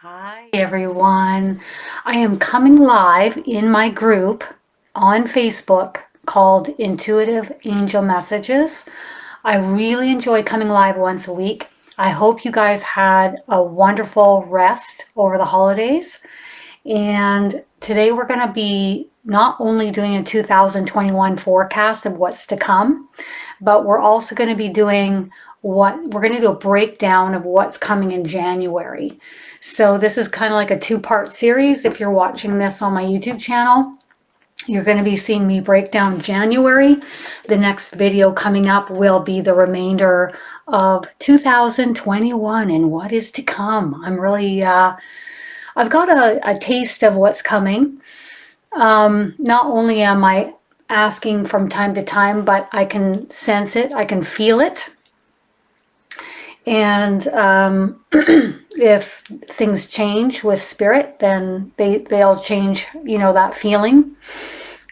Hi everyone. I am coming live in my group on Facebook called Intuitive Angel Messages. I really enjoy coming live once a week. I hope you guys had a wonderful rest over the holidays. And today we're going to be not only doing a 2021 forecast of what's to come, but we're also going to be doing we're going to do a breakdown of what's coming in January. So this is kind of like a two-part series. If you're watching this on my YouTube channel, you're going to be seeing me break down January. The next video coming up will be the remainder of 2021 and what is to come. I'm really, I've got a taste of what's coming. Not only am I asking from time to time, but I can sense it, I can feel it. And if things change with spirit, then they'll change, that feeling.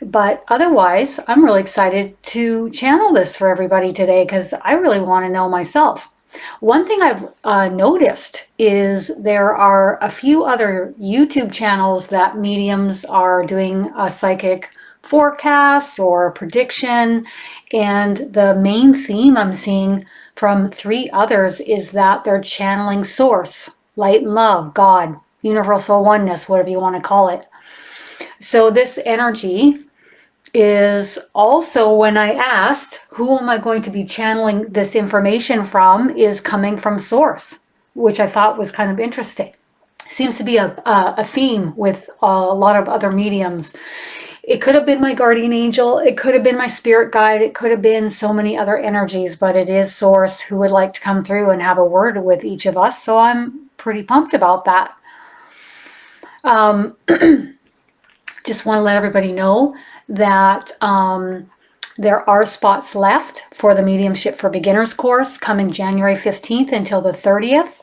But otherwise, I'm really excited to channel this for everybody today because I really want to know myself. One thing I've noticed is there are a few other YouTube channels that mediums are doing a psychic forecast or prediction, and the main theme I'm seeing from 3 others is that they're channeling source, light and love, God, universal oneness, whatever you want to call it. So this energy is also, when I asked who am I going to be channeling this information from, is coming from source, which I thought was kind of interesting. Seems to be a theme with a lot of other mediums. It could have been my guardian angel, it could have been my spirit guide, it could have been so many other energies, but it is source who would like to come through and have a word with each of us, so I'm pretty pumped about that. Just want to let everybody know that there are spots left for the Mediumship for Beginners course coming January 15th until the 30th.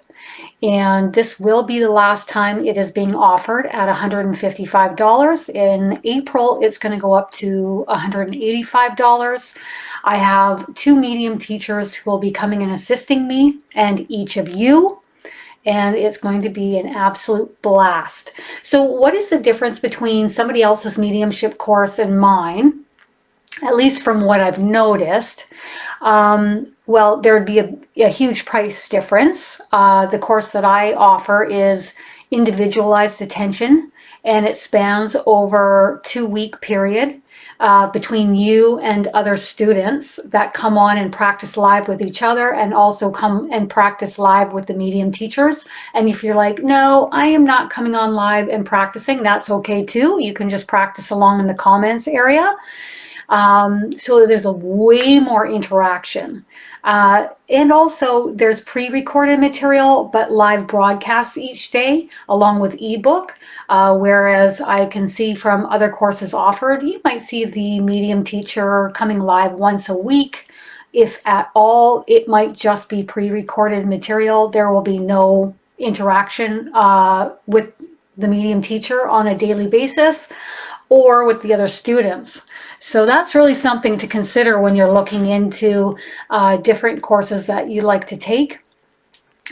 And this will be the last time it is being offered at $155. In April, it's going to go up to $185. I have 2 medium teachers who will be coming and assisting me and each of you. And it's going to be an absolute blast. So what is the difference between somebody else's mediumship course and mine? At least from what I've noticed, well, there would be a huge price difference. The course that I offer is individualized attention, and it spans over 2-week period between you and other students that come on and practice live with each other, and also come and practice live with the medium teachers. And if you're like, no, I am not coming on live and practicing, that's okay too. You can just practice along in the comments area. So there's a way more interaction. And also there's pre-recorded material, but live broadcasts each day along with ebook. Whereas I can see from other courses offered, you might see the medium teacher coming live once a week. If at all, it might just be pre-recorded material. There will be no interaction with the medium teacher on a daily basis or with the other students. So that's really something to consider when you're looking into different courses that you like to take.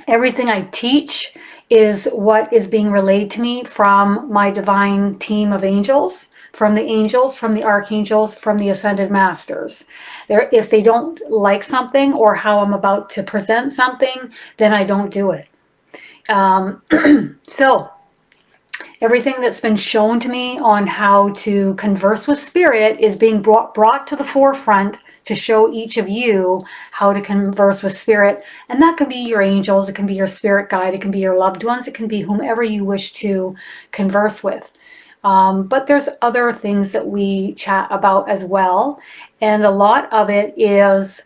Everything I teach is what is being relayed to me from my divine team of angels, from the archangels, from the ascended masters. If they don't like something or how I'm about to present something, then I don't do it. So everything that's been shown to me on how to converse with spirit is being brought to the forefront to show each of you how to converse with spirit. And that can be your angels, it can be your spirit guide, it can be your loved ones, it can be whomever you wish to converse with. But there's other things that we chat about as well. And a lot of it is,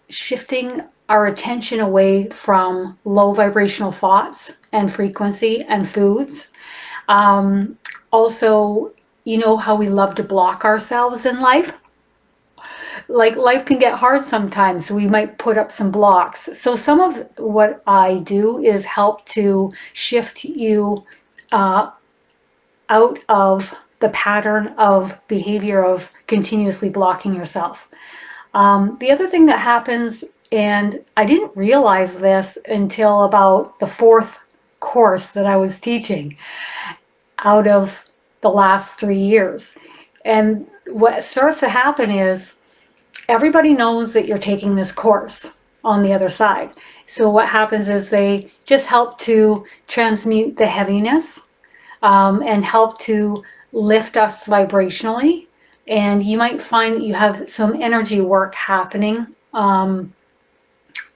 shifting our attention away from low vibrational thoughts and frequency and foods. Also, how we love to block ourselves in life. Like, life can get hard sometimes, so we might put up some blocks. So some of what I do is help to shift you out of the pattern of behavior of continuously blocking yourself. The other thing that happens, and I didn't realize this until about the 4th course that I was teaching out of the last 3 years. And what starts to happen is everybody knows that you're taking this course on the other side. So what happens is they just help to transmute the heaviness and help to lift us vibrationally. And you might find that you have some energy work happening on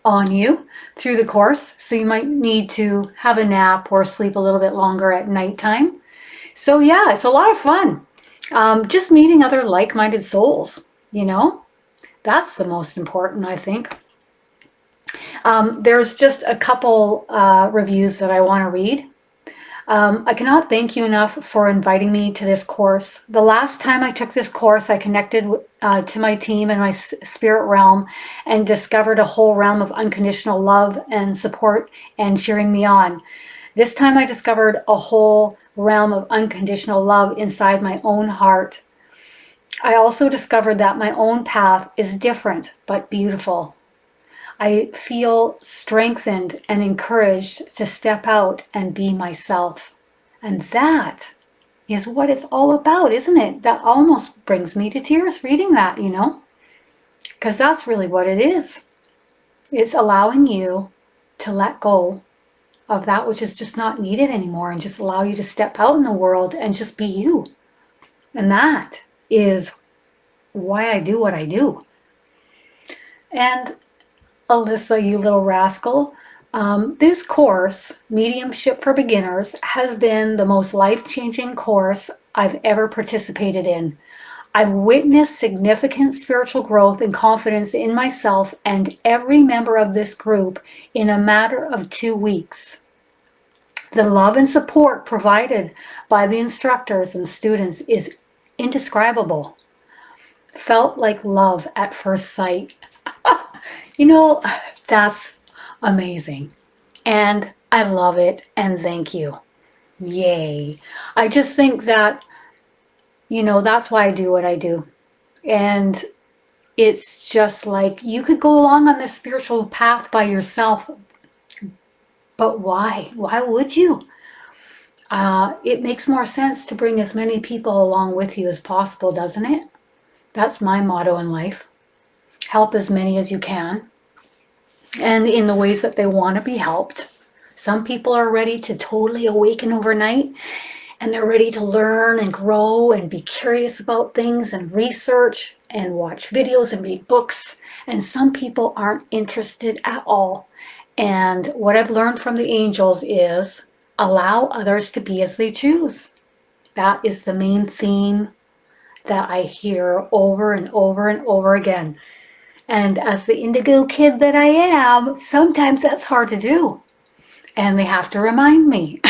you through the course. So you might need to have a nap or sleep a little bit longer at nighttime. So yeah, it's a lot of fun. Just meeting other like-minded souls, you know, that's the most important, I think. There's just a couple reviews that I want to read. I cannot thank you enough for inviting me to this course. The last time I took this course, I connected to my team and my spirit realm and discovered a whole realm of unconditional love and support and cheering me on. This time I discovered a whole realm of unconditional love inside my own heart. I also discovered that my own path is different but beautiful. I feel strengthened and encouraged to step out and be myself. And that is what it's all about, isn't it? That almost brings me to tears reading that, you know? Because that's really what it is. It's allowing you to let go of that which is just not needed anymore and just allow you to step out in the world and just be you. And that is why I do what I do. And Alyssa, you little rascal, this course, Mediumship for Beginners, has been the most life-changing course I've ever participated in. I've witnessed significant spiritual growth and confidence in myself and every member of this group in a matter of 2 weeks. The love and support provided by the instructors and students is indescribable. Felt like love at first sight. You know, that's amazing. And I love it. And thank you. Yay. I just think that, you know, that's why I do what I do. And it's just like you could go along on this spiritual path by yourself. But why? Why would you? It makes more sense to bring as many people along with you as possible, doesn't it? That's my motto in life. Help as many as you can, and in the ways that they want to be helped. Some people are ready to totally awaken overnight, and they're ready to learn and grow and be curious about things and research and watch videos and read books. And some people aren't interested at all. And what I've learned from the angels is allow others to be as they choose. That is the main theme that I hear over and over and over again. And as the indigo kid that I am, sometimes that's hard to do. And they have to remind me.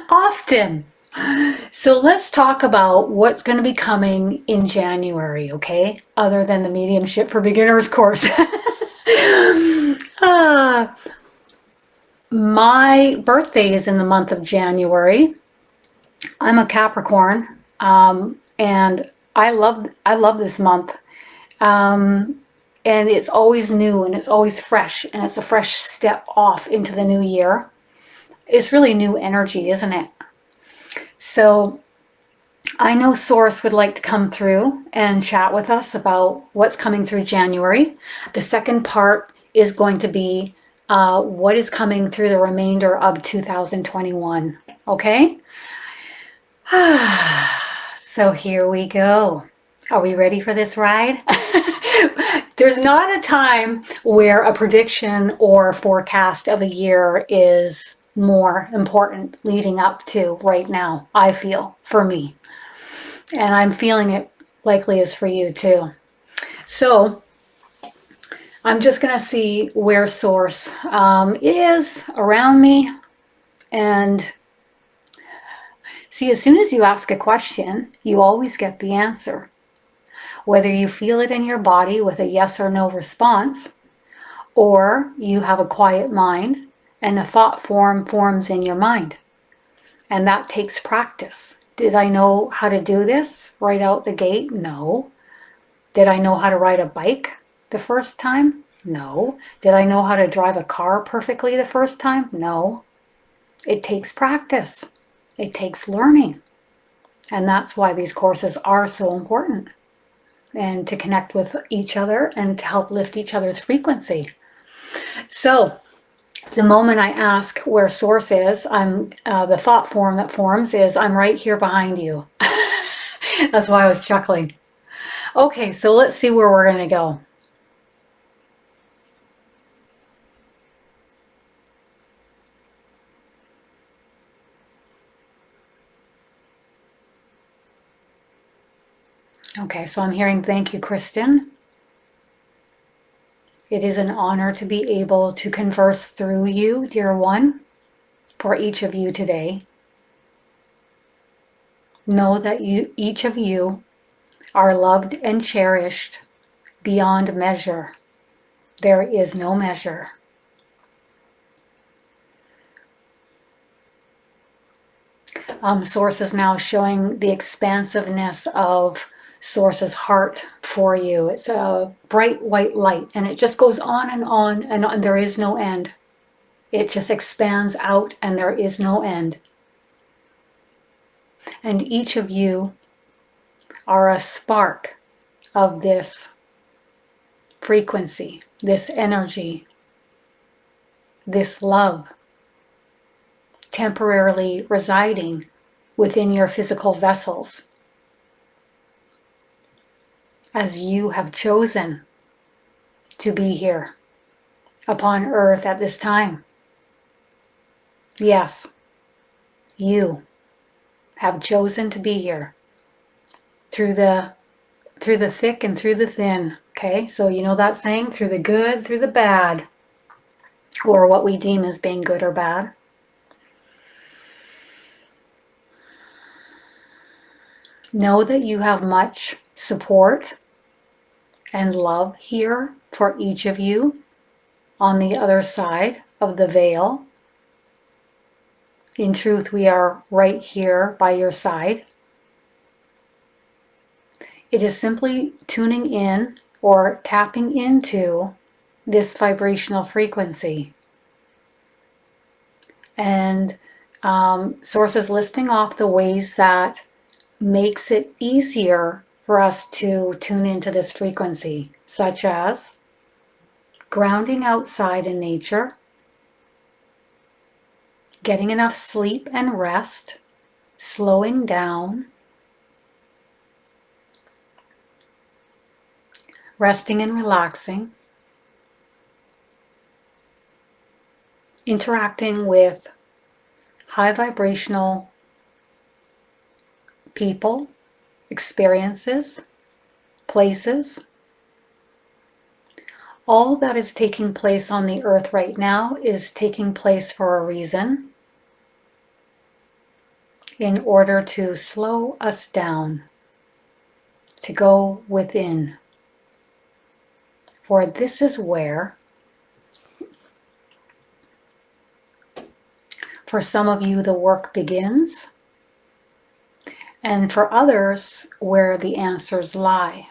Often. So let's talk about what's going to be coming in January, okay? Other than the Mediumship for Beginners course. My birthday is in the month of January. I'm a Capricorn, and I love this month, and it's always new and it's always fresh and it's a fresh step off into the new year. It's really new energy, isn't it? So I know Source would like to come through and chat with us about what's coming through January. The second part is going to be what is coming through the remainder of 2021. Okay? So here we go. Are we ready for this ride? There's not a time where a prediction or forecast of a year is more important leading up to right now, I feel, for me. And I'm feeling it likely is for you too. So I'm just going to see where Source is around me. And see, as soon as you ask a question, you always get the answer. Whether you feel it in your body with a yes or no response, or you have a quiet mind and a thought forms in your mind. And that takes practice. Did I know how to do this right out the gate? No. Did I know how to ride a bike the first time? No. Did I know how to drive a car perfectly the first time? No. It takes practice. It takes learning. And that's why these courses are so important. And to connect with each other and to help lift each other's frequency. So the moment I ask where source is, the thought form that forms is, I'm right here behind you. That's why I was chuckling. Okay, so let's see where we're going to go. Okay, so I'm hearing thank you, Kristen. It is an honor to be able to converse through you, dear one, for each of you today. Know that each of you are loved and cherished beyond measure. There is no measure. Source is now showing the expansiveness of Source's heart for you. It's a bright white light, and it just goes on and on and on. There is no end. It just expands out, and there is no end. And each of you are a spark of this frequency, this energy, this love, temporarily residing within your physical vessels, as you have chosen to be here upon earth at this time. Yes, you have chosen to be here through the thick and through the thin. Okay, so you know that saying, through the good, through the bad, or what we deem as being good or bad. Know that you have much support and love here for each of you on the other side of the veil. In truth, we are right here by your side. It is simply tuning in or tapping into this vibrational frequency. And Source is listing off the ways that makes it easier for us to tune into this frequency, such as grounding outside in nature, getting enough sleep and rest, slowing down, resting and relaxing, interacting with high vibrational people, experiences, places. All that is taking place on the earth right now is taking place for a reason, in order to slow us down, to go within. For this is where, for some of you, the work begins, and for others, where the answers lie.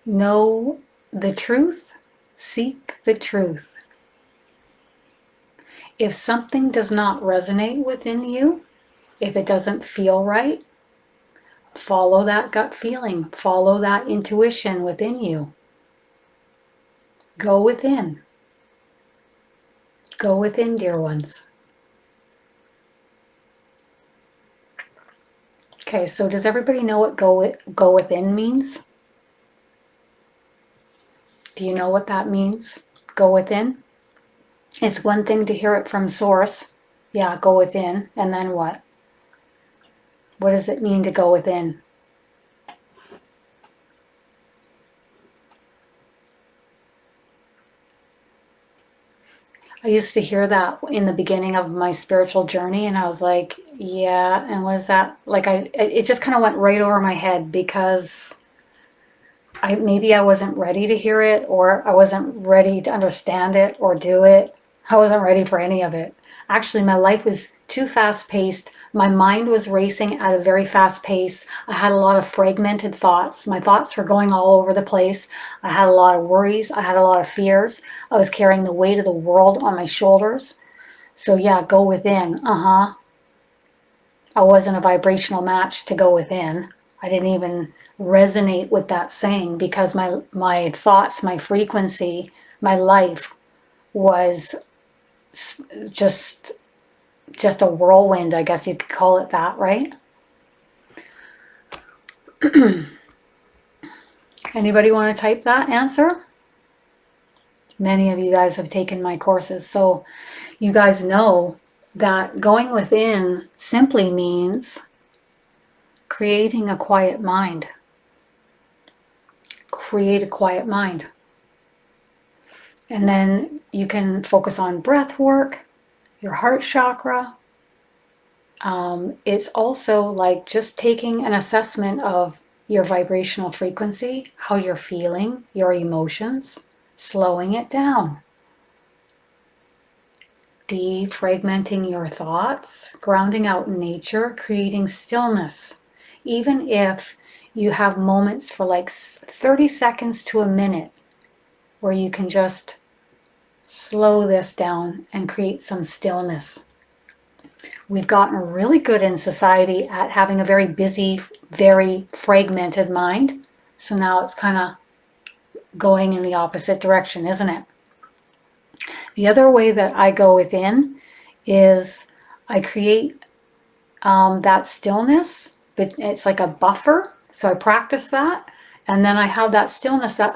Know the truth, seek the truth. If something does not resonate within you, if it doesn't feel right, follow that gut feeling, follow that intuition within you. Go within. Go within, dear ones. Okay, so does everybody know what go within means? Do you know what that means? Go within? It's one thing to hear it from Source. Yeah, go within. And then what? What does it mean to go within? I used to hear that in the beginning of my spiritual journey, and I was like, yeah, and what is that? Like, it just kind of went right over my head, because maybe I wasn't ready to hear it, or I wasn't ready to understand it or do it. I wasn't ready for any of it. Actually, my life was too fast-paced. My mind was racing at a very fast pace. I had a lot of fragmented thoughts. My thoughts were going all over the place. I had a lot of worries. I had a lot of fears. I was carrying the weight of the world on my shoulders. So yeah, go within. I wasn't a vibrational match to go within. I didn't even resonate with that saying because my thoughts, my frequency, my life was just a whirlwind, I guess you could call it that, right? Anybody want to type that answer? Many of you guys have taken my courses, so you guys know that going within simply means creating a quiet mind. Create a quiet mind. And then you can focus on breath work, your heart chakra. It's also like just taking an assessment of your vibrational frequency, how you're feeling, your emotions, slowing it down. Defragmenting your thoughts, grounding out in nature, creating stillness. Even if you have moments for like 30 seconds to a minute where you can just slow this down and create some stillness. We've gotten really good in society at having a very busy, very fragmented mind. So now it's kind of going in the opposite direction, isn't it? The other way that I go within is I create that stillness, but it's like a buffer. So I practice that. And then I have that stillness, that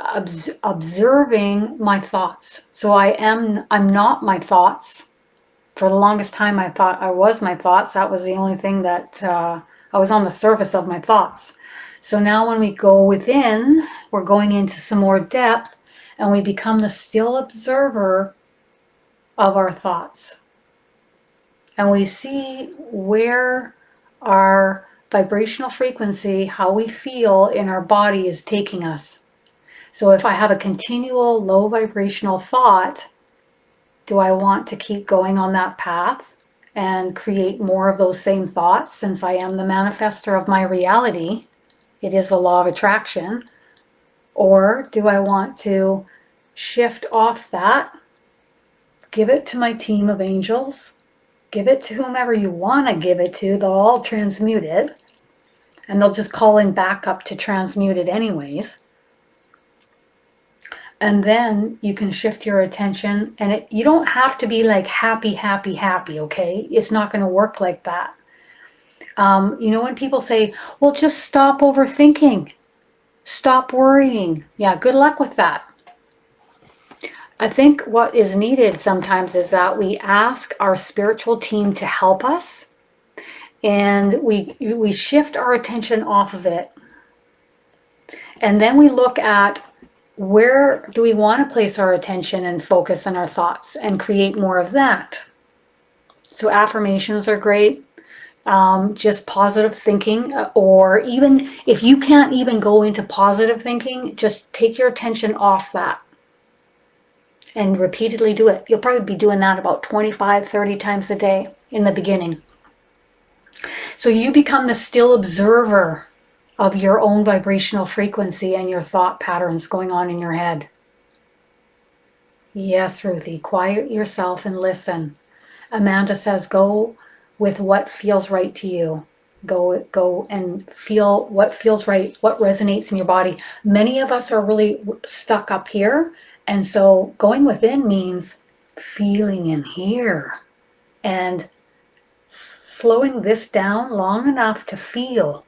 observing my thoughts. So I'm not my thoughts. For the longest time, I thought I was my thoughts. That was the only thing that I was on the surface of my thoughts. So now when we go within, we're going into some more depth, and we become the still observer of our thoughts. And we see where our vibrational frequency, how we feel in our body is taking us. So if I have a continual low vibrational thought, do I want to keep going on that path and create more of those same thoughts, since I am the manifester of my reality? It is the law of attraction. Or do I want to shift off that, give it to my team of angels, give it to whomever you want to give it to, they'll all transmute it, and they'll just call in backup to transmute it anyways. And then you can shift your attention, and you don't have to be like happy, happy, happy, okay? It's not going to work like that. You know, when people say, well, just stop overthinking, stop worrying. Yeah, good luck with that. I think what is needed sometimes is that we ask our spiritual team to help us, and we shift our attention off of it. And then we look at, where do we want to place our attention and focus on our thoughts and create more of that? So affirmations are great. Just positive thinking, or even if you can't even go into positive thinking, just take your attention off that and repeatedly do it. You'll probably be doing that about 25, 30 times a day in the beginning. So you become the still observer of your own vibrational frequency and your thought patterns going on in your head. Yes, Ruthie, quiet yourself and listen. Amanda says, go with what feels right to you. Go and feel what feels right, what resonates in your body. Many of us are really stuck up here, and so going within means feeling in here and slowing this down long enough to feel.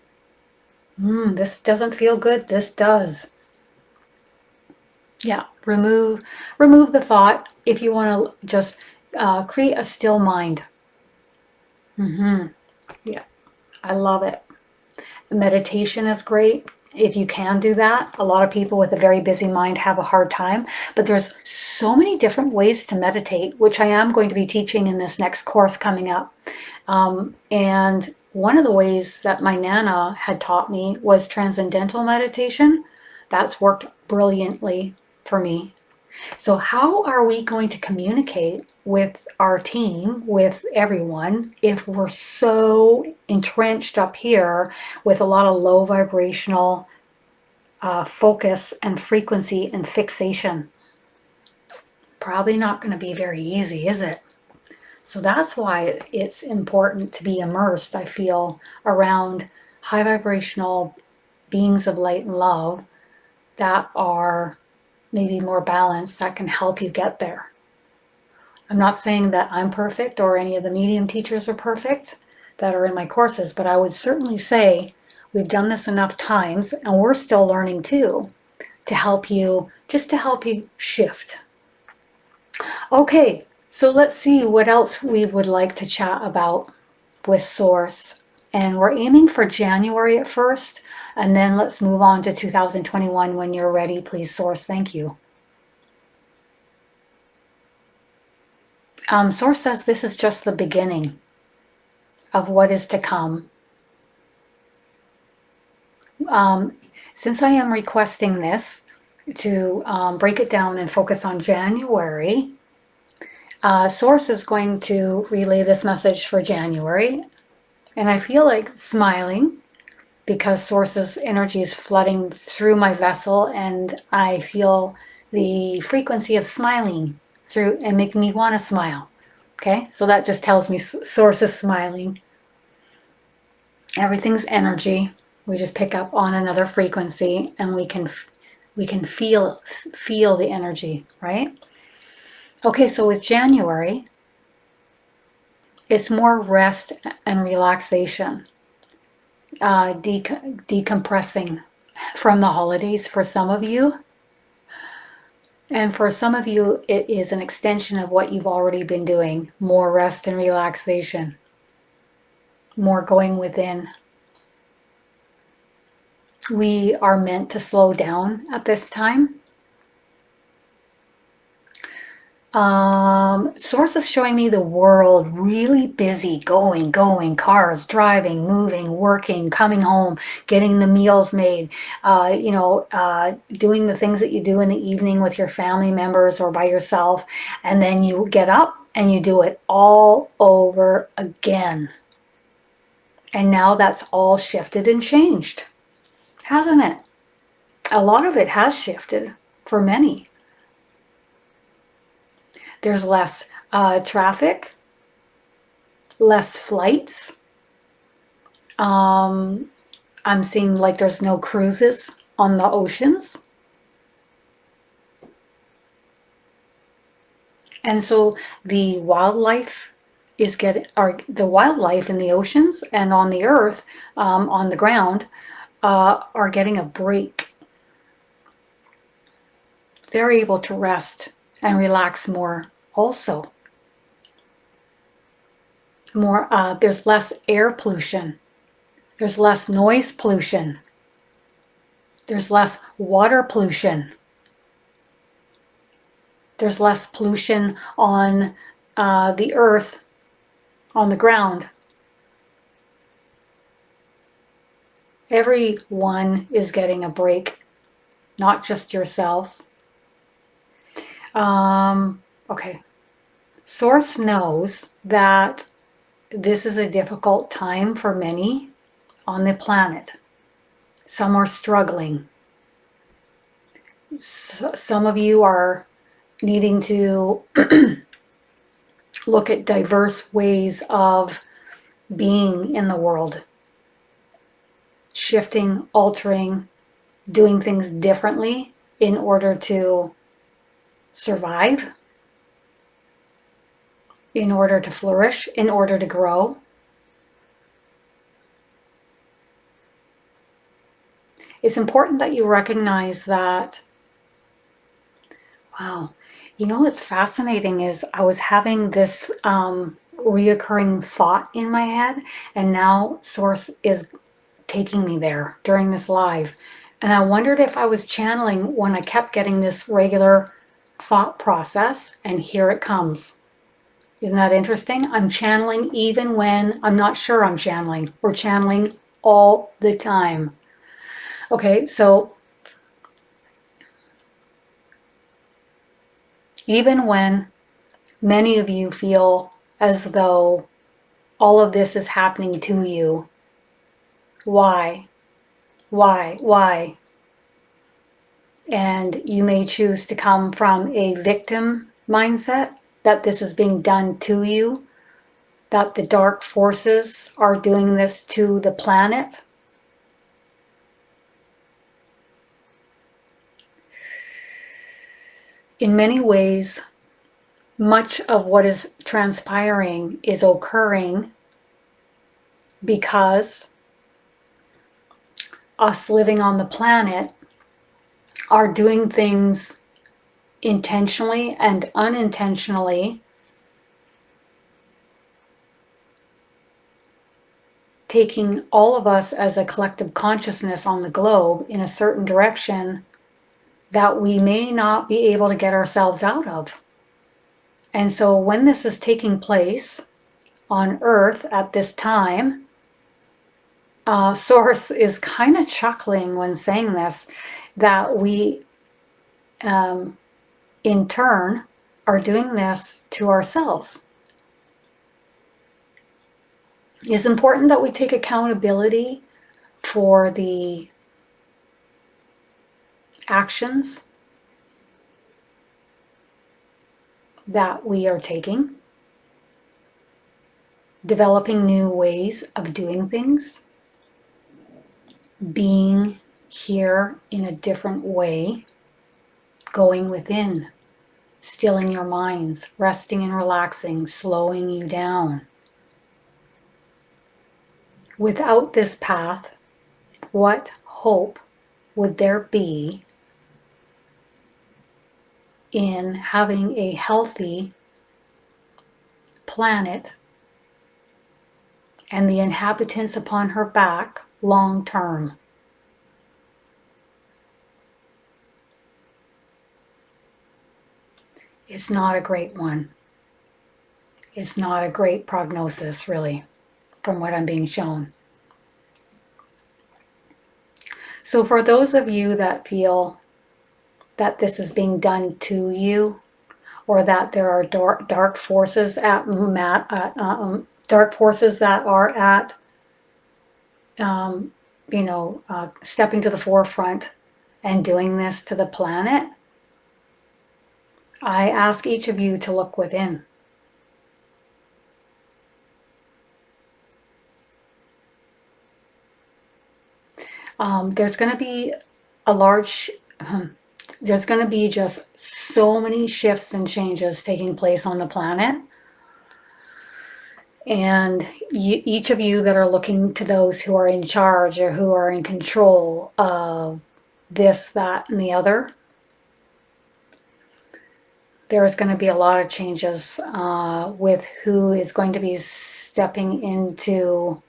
This doesn't feel good. This does. Yeah, remove the thought if you want to just create a still mind. Yeah, I love it. Meditation is great if you can do that. A lot of people with a very busy mind have a hard time, but there's so many different ways to meditate, which I am going to be teaching in this next course coming up. And one of the ways that my Nana had taught me was transcendental meditation. That's worked brilliantly for me. So how are we going to communicate with our team, with everyone, if we're so entrenched up here with a lot of low vibrational focus and frequency and fixation. Probably not going to be very easy, is it? So that's why it's important to be immersed, I feel, around high vibrational beings of light and love that are maybe more balanced, that can help you get there. I'm not saying that I'm perfect or any of the medium teachers are perfect that are in my courses, but I would certainly say we've done this enough times and we're still learning too, to help you, just to help you shift. Okay, so let's see what else we would like to chat about with Source. And we're aiming for January at first, and then let's move on to 2021 when you're ready, please, Source. Thank you. Source says this is just the beginning of what is to come. Since I am requesting this to break it down and focus on January, Source is going to relay this message for January. And I feel like smiling because Source's energy is flooding through my vessel, and I feel the frequency of smiling through and making me want to smile. Okay, so that just tells me Source is smiling. Everything's energy. We just pick up on another frequency, and we can feel the energy, right? Okay, so with January, it's more rest and relaxation, decompressing from the holidays for some of you. And for some of you, it is an extension of what you've already been doing. More rest and relaxation. More going within. We are meant to slow down at this time. Source is showing me the world really busy, going, cars, driving, moving, working, coming home, getting the meals made, doing the things that you do in the evening with your family members or by yourself. And then you get up and you do it all over again. And now that's all shifted and changed, hasn't it? A lot of it has shifted for many. There's less traffic, less flights. I'm seeing like there's no cruises on the oceans. And so the wildlife the wildlife in the oceans and on the earth, on the ground, are getting a break. They're able to rest and relax more also. There's less air pollution. There's less noise pollution. There's less water pollution. There's less pollution on the earth, on the ground. Everyone is getting a break, not just yourselves. Okay. Source knows that this is a difficult time for many on the planet. Some are struggling. Some of you are needing to look at diverse ways of being in the world. Shifting, altering, doing things differently in order to survive, in order to flourish, in order to grow. It's important that you recognize that, wow, you know what's fascinating is I was having this reoccurring thought in my head, and now Source is taking me there during this live. And I wondered if I was channeling when I kept getting this regular thought process, and here it comes. Isn't that interesting? I'm channeling even when I'm not sure I'm channeling. We're channeling all the time. Okay, so even when Many of you feel as though all of this is happening to you. Why? Why? Why? And you may choose to come from a victim mindset, that this is being done to you, that the dark forces are doing this to the planet. In many ways, much of what is transpiring is occurring because us living on the planet are doing things intentionally and unintentionally, taking all of us as a collective consciousness on the globe in a certain direction that we may not be able to get ourselves out of. And so when this is taking place on Earth at this time, Source is kind of chuckling when saying this, that we in turn are doing this to ourselves. It's important that we take accountability for the actions that we are taking, developing new ways of doing things, being here in a different way, going within, stilling your minds, resting and relaxing, slowing you down. Without this path, what hope would there be in having a healthy planet and the inhabitants upon her back long term? It's not a great one. It's not a great prognosis, really, from what I'm being shown. So for those of you that feel that this is being done to you, or that there are dark forces at dark forces that are at stepping to the forefront and doing this to the planet, I ask each of you to look within. There's going to be there's going to be just so many shifts and changes taking place on the planet. And each of you that are looking to those who are in charge or who are in control of this, that, and the other, there's going to be a lot of changes with who is going to be stepping into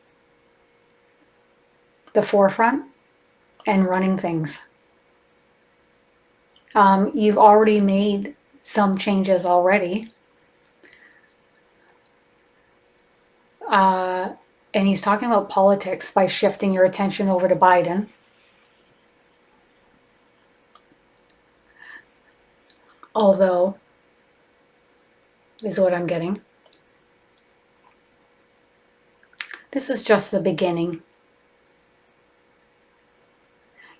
the forefront and running things. You've already made some changes already. And he's talking about politics by shifting your attention over to Biden. Although, is what I'm getting. This is just the beginning.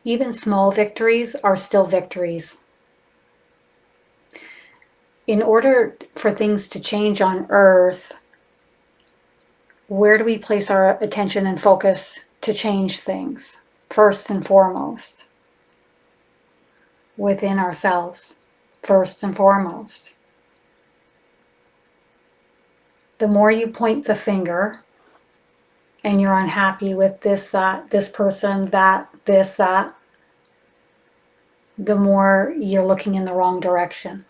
Even small victories are still victories. In order for things to change on Earth, where do we place our attention and focus to change things? First and foremost, within ourselves. First and foremost. The more you point the finger and you're unhappy with this, that, this person, that, this, that, the more you're looking in the wrong direction.